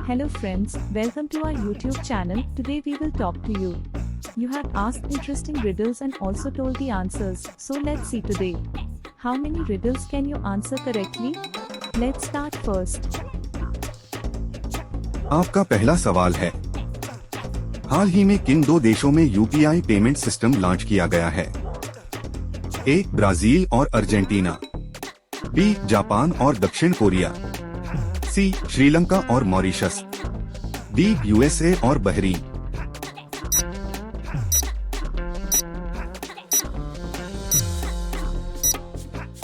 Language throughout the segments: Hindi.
Hello friends, welcome to our YouTube channel. Today we will talk to you. You have asked interesting riddles and also told the answers. So let's see today. How many riddles can you answer correctly? Let's start first. आपका पहला सवाल है, हाल ही में किन दो देशों में यूपीआई पेमेंट सिस्टम लॉन्च किया गया है? ए. ब्राजील और अर्जेंटीना, बी. जापान और दक्षिण कोरिया, सी. श्रीलंका और मॉरिशस, डी. यूएसए और बहरीन।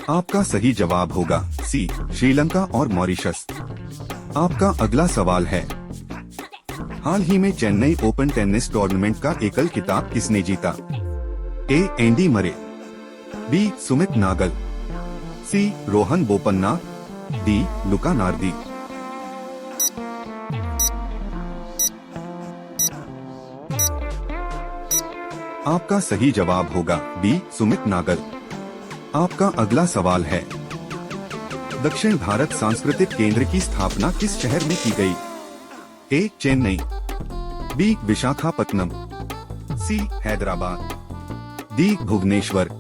आपका सही जवाब होगा सी. श्रीलंका और मॉरिशस। आपका अगला सवाल है, हाल ही में चेन्नई ओपन टेनिस टूर्नामेंट का एकल खिताब किसने जीता? A. Andy Murray, B. Sumit Nagal, C. Rohan Bopanna, D. Luca Nardi. आपका सही जवाब होगा बी. सुमित नागल। आपका अगला सवाल है, दक्षिण भारत सांस्कृतिक केंद्र की स्थापना किस शहर में की गई? ए. चेन्नई, बी. विशाखापत्तनम, सी. हैदराबाद, डी. भुवनेश्वर।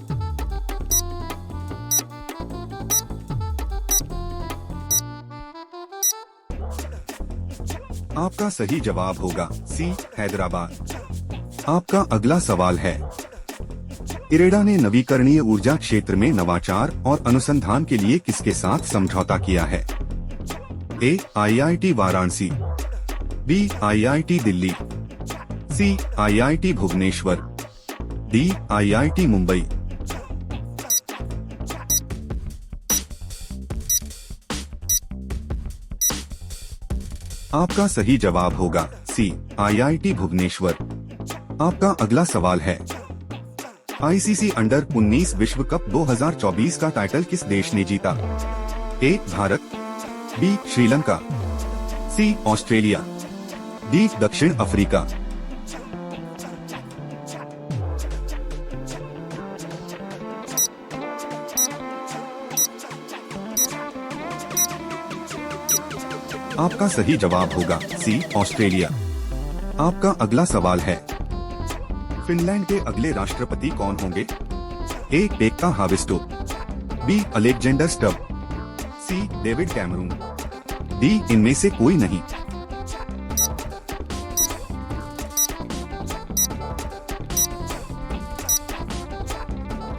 आपका सही जवाब होगा सी. हैदराबाद। आपका अगला सवाल है, इरेडा ने नवीकरणीय ऊर्जा क्षेत्र में नवाचार और अनुसंधान के लिए किसके साथ समझौता किया है? A. IIT Varanasi, B. IIT Delhi, C. IIT Bhubaneswar, D. IIT Mumbai. आपका सही जवाब होगा सी. आईआईटी भुवनेश्वर। आपका अगला सवाल है, आईसीसी अंडर 19 विश्व कप 2024 का टाइटल किस देश ने जीता? A. Bharat, B. Sri Lanka, C. Australia, D. दक्षिण अफ्रीका। आपका सही जवाब होगा सी. ऑस्ट्रेलिया। आपका अगला सवाल है, फिनलैंड के अगले राष्ट्रपति कौन होंगे? A. Pekka Haavisto, B. Alexander Stubb, C. David Cameron, D. इनमें से कोई नहीं।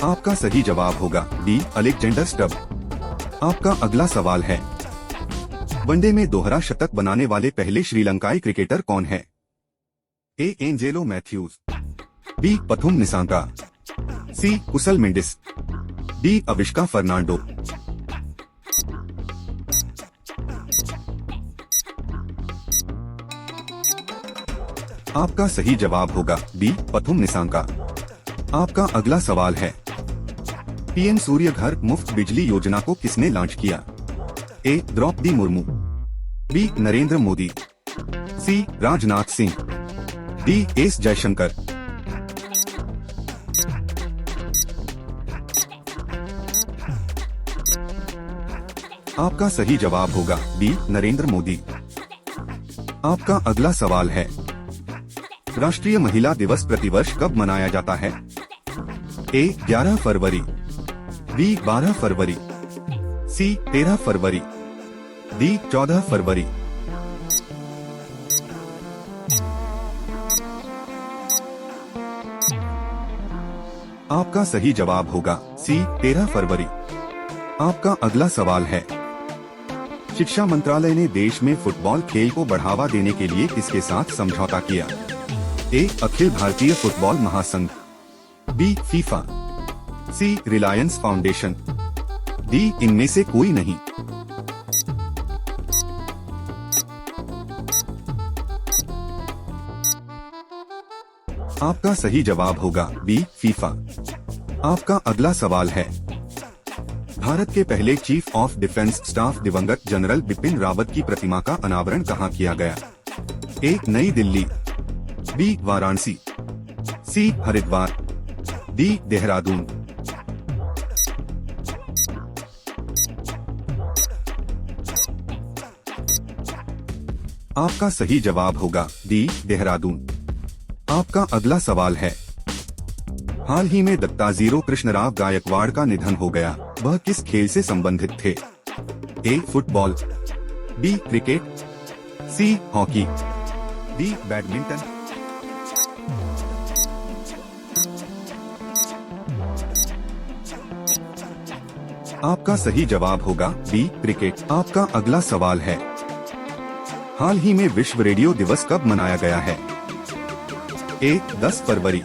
आपका सही जवाब होगा डी. Alexander Stubb. आपका अगला सवाल है, वनडे में दोहरा शतक बनाने वाले पहले श्रीलंकाई क्रिकेटर कौन है? A. Angelo Mathews, B. Pathum Nissanka, C. Kusal Mendis, D. Avishka Fernando. आपका सही जवाब होगा बी. पथुम निसांका। आपका अगला सवाल है, पीएम सूर्य घर मुफ्त बिजली योजना को किसने लॉन्च किया? ए. द्रौपदी मुर्मू, बी. नरेंद्र मोदी, सी. राजनाथ सिंह, डी. एस. जयशंकर। आपका सही जवाब होगा बी. नरेंद्र मोदी। आपका अगला सवाल है, राष्ट्रीय महिला दिवस प्रतिवर्ष कब मनाया जाता है? ए. 11 फरवरी, बी. 12 फरवरी, सी. 13 फरवरी, डी. 14 फरवरी। आपका सही जवाब होगा सी. 13 फरवरी। आपका अगला सवाल है, शिक्षा मंत्रालय ने देश में फुटबॉल खेल को बढ़ावा देने के लिए किसके साथ समझौता किया? ए. अखिल भारतीय फुटबॉल महासंघ, B. FIFA, C. Reliance Foundation, D. इनमें से कोई नहीं। आपका सही जवाब होगा बी. फीफा। आपका अगला सवाल है, भारत के पहले चीफ ऑफ डिफेंस स्टाफ दिवंगत जनरल बिपिन रावत की प्रतिमा का अनावरण कहाँ किया गया? ए. नई दिल्ली, बी. वाराणसी, सी. हरिद्वार, डी. देहरादून। आपका सही जवाब होगा डी देहरादून। आपका अगला सवाल है, हाल ही में दत्ताजीरो कृष्णराव गायकवाड़ का निधन हो गया, वह किस खेल से संबंधित थे? A football, B cricket, C hockey, D badminton. आपका सही जवाब होगा बी क्रिकेट। आपका अगला सवाल है, हाल ही में विश्व रेडियो दिवस कब मनाया गया है? ए 10 फरवरी,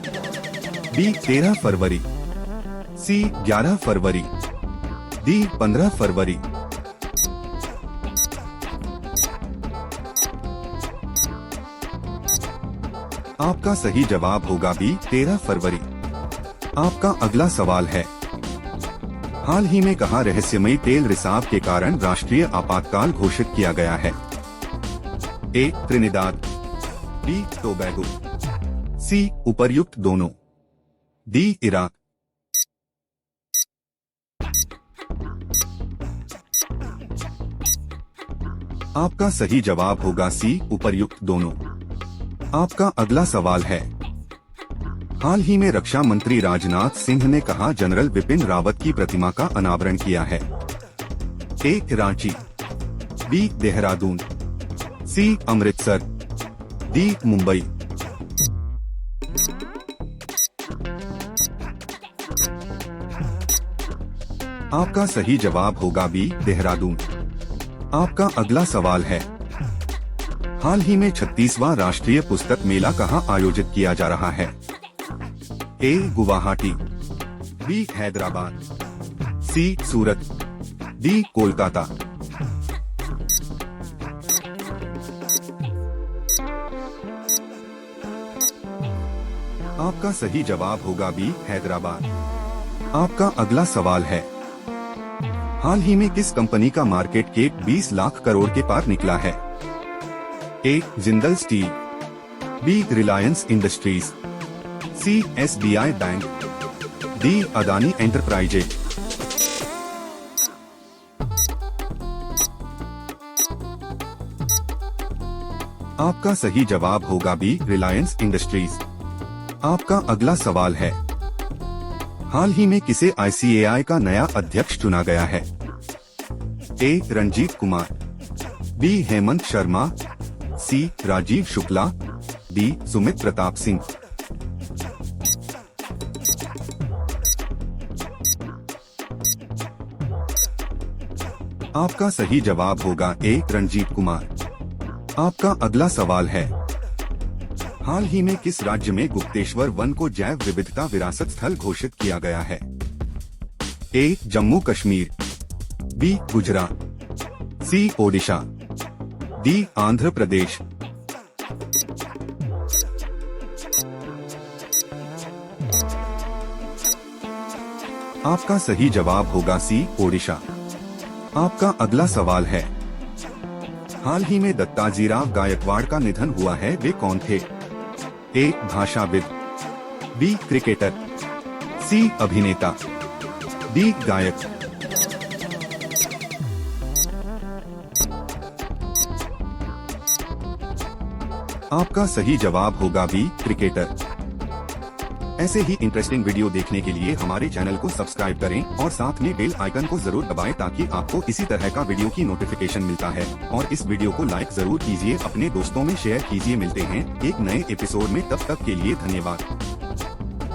बी 13 फरवरी, सी 11 फरवरी, डी 15 फरवरी। आपका सही जवाब होगा बी 13 फरवरी। आपका अगला सवाल है, हाल ही में कहा रहस्यमयी तेल रिसाव के कारण राष्ट्रीय आपातकाल घोषित किया गया है? ए त्रिनिदाद, बी टोबैगो, सी उपर्युक्त दोनों, डी इराक। आपका सही जवाब होगा सी उपर्युक्त दोनों। आपका अगला सवाल है, हाल ही में रक्षा मंत्री राजनाथ सिंह ने कहा जनरल बिपिन रावत की प्रतिमा का अनावरण किया है? ए रांची, बी देहरादून, सी अमृतसर, डी मुंबई। आपका सही जवाब होगा बी देहरादून। आपका अगला सवाल है, हाल ही में 36वां राष्ट्रीय पुस्तक मेला कहां आयोजित किया जा रहा है? ए गुवाहाटी, बी हैदराबाद, सी सूरत, डी कोलकाता। आपका सही जवाब होगा बी हैदराबाद। आपका अगला सवाल है, हाल ही में किस कंपनी का मार्केट कैप 20 लाख करोड़ के पार निकला है? A Jindal Steel, B Reliance Industries, C SBI bank, D Adani Enterprises. आपका सही जवाब होगा बी रिलायंस इंडस्ट्रीज। आपका अगला सवाल है, हाल ही में किसे ICAI का नया अध्यक्ष चुना गया है? ए रंजीत कुमार, बी हेमंत शर्मा, सी राजीव शुक्ला, डी सुमित प्रताप सिंह। आपका सही जवाब होगा ए रंजीत कुमार। आपका अगला सवाल है, हाल ही में किस राज्य में गुप्तेश्वर वन को जैव विविधता विरासत स्थल घोषित किया गया है? ए जम्मू कश्मीर, बी गुजरात, सी ओडिशा, डी आंध्र प्रदेश। आपका सही जवाब होगा सी ओडिशा। आपका अगला सवाल है, हाल ही में दत्ताजीराव गायकवाड़ का निधन हुआ है, वे कौन थे? ए भाषाविद, बी क्रिकेटर, सी अभिनेता, डी गायक। आपका सही जवाब होगा बी क्रिकेटर। ऐसे ही इंटरेस्टिंग वीडियो देखने के लिए हमारे चैनल को सब्सक्राइब करें और साथ में बेल आइकन को जरूर दबाएं ताकि आपको इसी तरह का वीडियो की नोटिफिकेशन मिलता है। और इस वीडियो को लाइक जरूर कीजिए, अपने दोस्तों में शेयर कीजिए। मिलते हैं एक नए एपिसोड में, तब तक के लिए धन्यवाद।